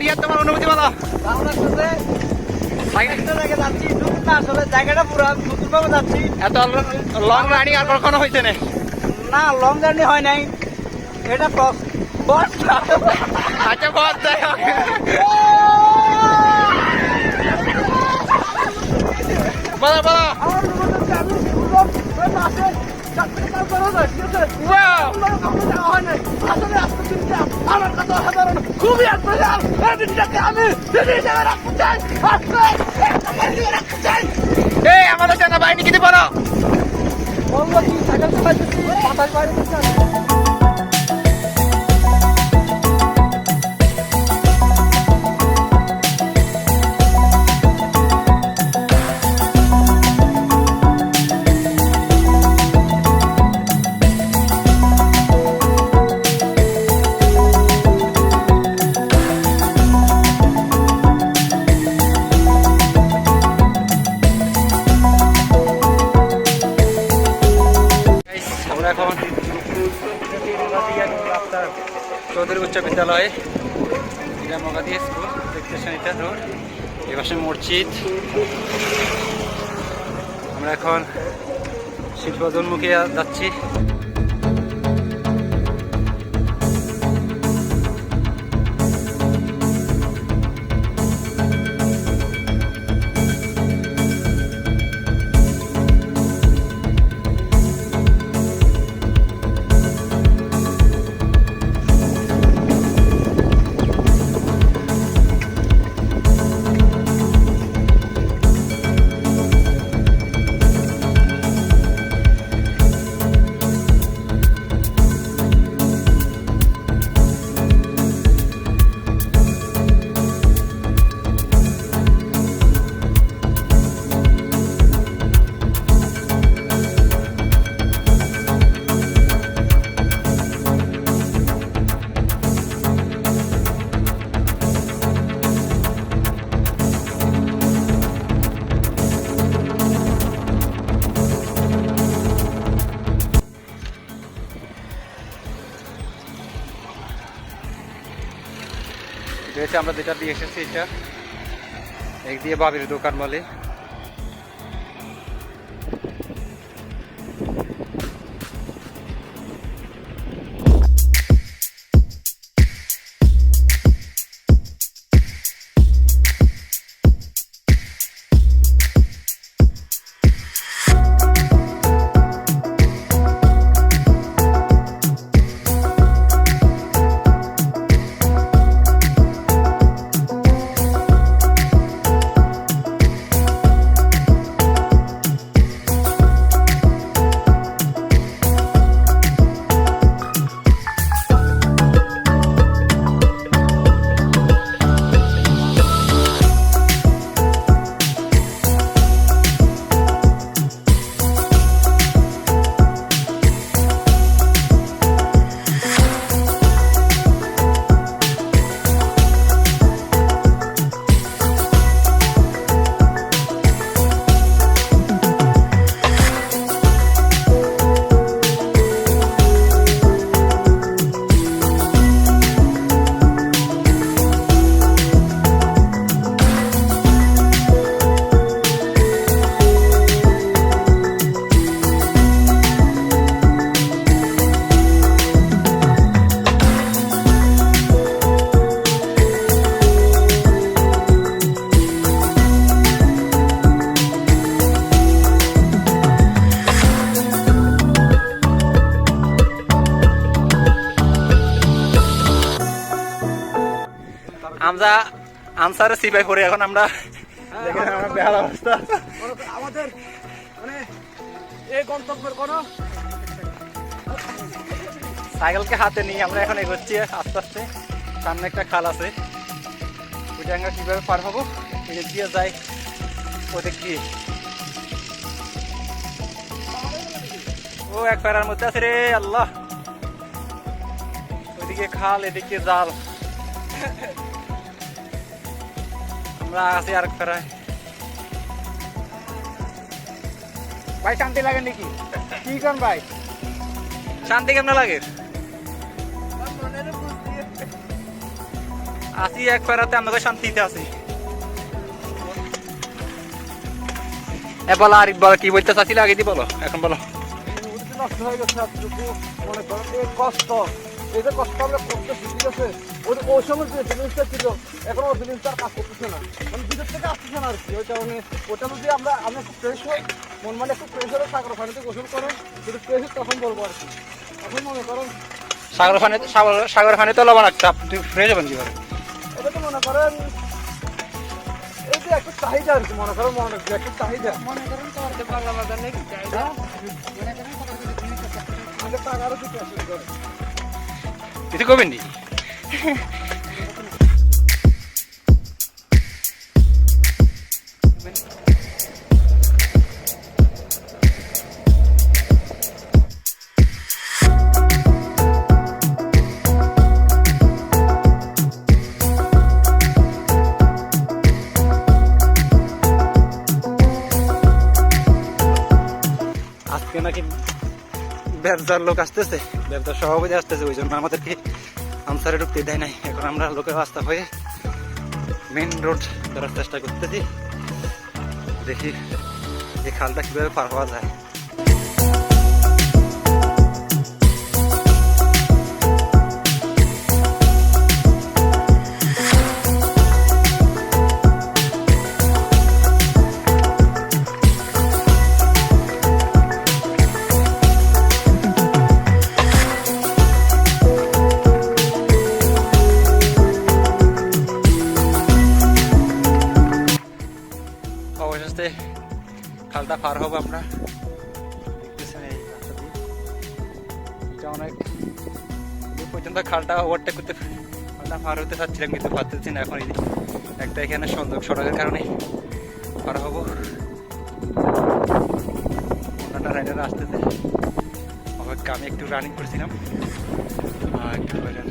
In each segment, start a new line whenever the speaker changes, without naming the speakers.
রিয়া তোমার অনুভূতি বলো।
জায়গাটা পুরো নতুন ভাবে যাচ্ছি।
এত লং রানিং আর কখনো হয়েছে
না, লং জার্নি হয় নাই, এটা বস।
আচ্ছা বস, যাই হোক। বলো বলো।
খুবই আমি
এই আমাদের জানা বাইনি কিনে বলো।
বলবো কি, সাইকেল চালাইতেছি, বাতাস বাইরে দিচ্ছে।
আমরা এখন চৌধুরী উচ্চ বিদ্যালয়ে, এটা মগাদিয়া স্কুল দেখতেছেন, এটা রোড, এই পাশে মসজিদ। আমরা এখন শিল্পোন্মুখে যাচ্ছি। আমরা যেটা দিয়ে এসেছি, এটা এক দিয়ে বাবির দোকান বলে। আমরা আনসারে সিপাই পড়ে এখন আমরা দেখেন আমার বেহাল অবস্থা।
আমাদের মানে এই গন্তব্যের কোনো
সাইকেলকে হাতে নিয়ে আমরা এখন এগোচ্ছি আস্তে আস্তে। সামনে একটা খাল আছে, ওইটা আমরা কীভাবে পার হবো, এদিক দিয়ে যাই ওদিক দিয়ে। ও এক প্যারার মধ্যে আছে রে আল্লাহ, ওইদিকে খাল এদিকে জাল, আমরা আছি আরেক প্যারায়।
ভাই শান্তি লাগে নাকি? কি করেন ভাই?
শান্তি কেমন লাগে? আসি এক ফেরাতে আমাকে শান্তিতে আছি। এ বলো আরিফ, বলো কি বলতে চাচ্ছিলে আগে দিয়ে বলো, এখন বলো।
নষ্ট হয়ে গেছে এতটুকু, মনে করেন এই কষ্ট, এই যে কষ্ট আমরা করতেছি, ঠিক আছে, ওই সময় যে ফিলিংসটা ছিল এখন ওই ফিলিংসটা আর কাজ করতেছে না, মানে ভিতর থেকে আসতেছে না আর কি। ওই কারণে ওটা যদি আমরা একটু ফ্রেশ হই, মন মানে একটু ফ্রেশ হলে সাগর পানিতে গোসল করেন, যদি ফ্রেশ হয় তখন বলবো আর কি। এখন মনে করেন
সাগর পানি তো লবণ একটা, তুমি ফ্রেশ হবেন কিভাবে?
এটা তো মনে করেন এই যে একটা চাহিদা আর কি, মনে করেন মনে একটা চাহিদা, মনে করেন তোমার বাংলা বাজার নাকি চাহিদা, মনে করেন আগে টাকারও কিছু আসলে করে
কিছু করবেন নি? আজকে নাকি ব্যবসার লোক আসতেছে, ব্যবসার সভাপতি আসতেছে, ওই জন্য আমাদেরকে আনসারে ঢুকতে দেয় নাই। এখন আমরা লোকের রাস্তা হয়ে মেন রোড ধরার চেষ্টা করতেছি, দেখি এই খালটা কিভাবে পার হওয়া যায়। অবশেষে খালটা পার হবো আমরা, দেখতেছেন এই রাস্তা দিয়ে। এটা অনেক দূর পর্যন্ত খালটা ওভারটেক করতে, খালটা পার হতে চাচ্ছিলাম কিন্তু পারতেছি না। এখন একটা এখানে সংযোগ সড়কের কারণে পার হবো। অন্যটা রাইডার আসতেছে, অপেক্ষা আমি একটু রানিং করছিলাম একটু বলেন।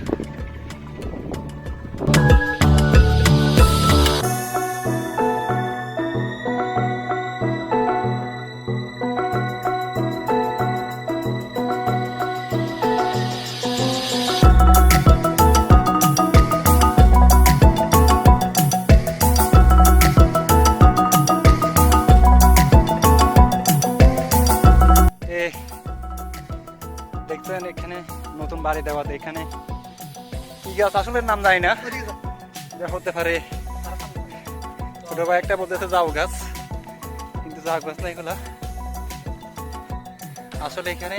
দেখছেন এখানে নতুন বাড়ি দেওয়াতে এখানে কি গাছ আসলে নাম জানি না, হতে পারে ছোট ভাই একটা বলতেছে জাউ গাছ, কিন্তু জাউ গাছ না এগুলা। আসলে এখানে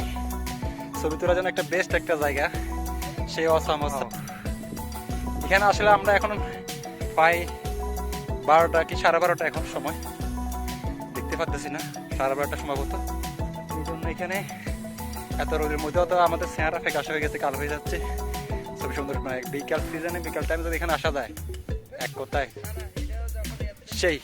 ছবি তোলার জন্য একটা বেস্ট একটা জায়গা, সেই অসাম। এখানে আসলে আমরা এখন প্রায় 12টা কি 12:30 এখন সময়, দেখতে পাচ্ছি না 12:30 সম্ভবত। এই জন্য এখানে এত রোদের মধ্যেও তো আমাদের চেহারা ফ্যাকাশে হয়ে গেছে, কালো হয়ে যাচ্ছে। খুব সুন্দর, মানে বিকাল সিজনে বিকাল টাইমে যদি এখানে আসা যায়, এক কথায় সেই।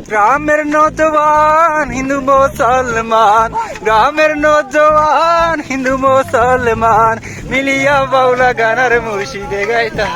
গ্রামের নৌজওয়ান হিন্দু মুসলমান, গ্রামের নৌজওয়ান হিন্দু মুসলমান, মিলিয়া বাউলা গানার মুর্শিদে গাইতা।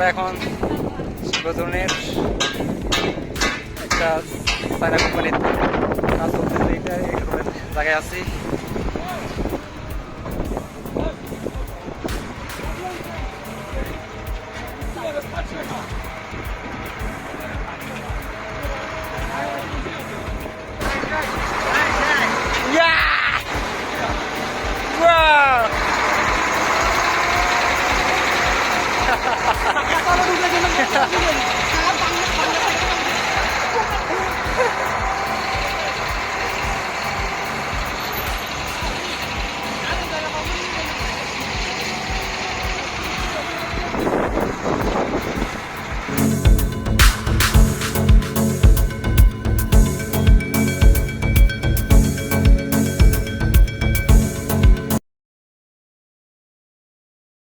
আমরা এখন শিবজনের একটা চায়না কোম্পানির কাজ করতেছে, এইটা এই রোডের জায়গায় আছি। Yeah! Wow!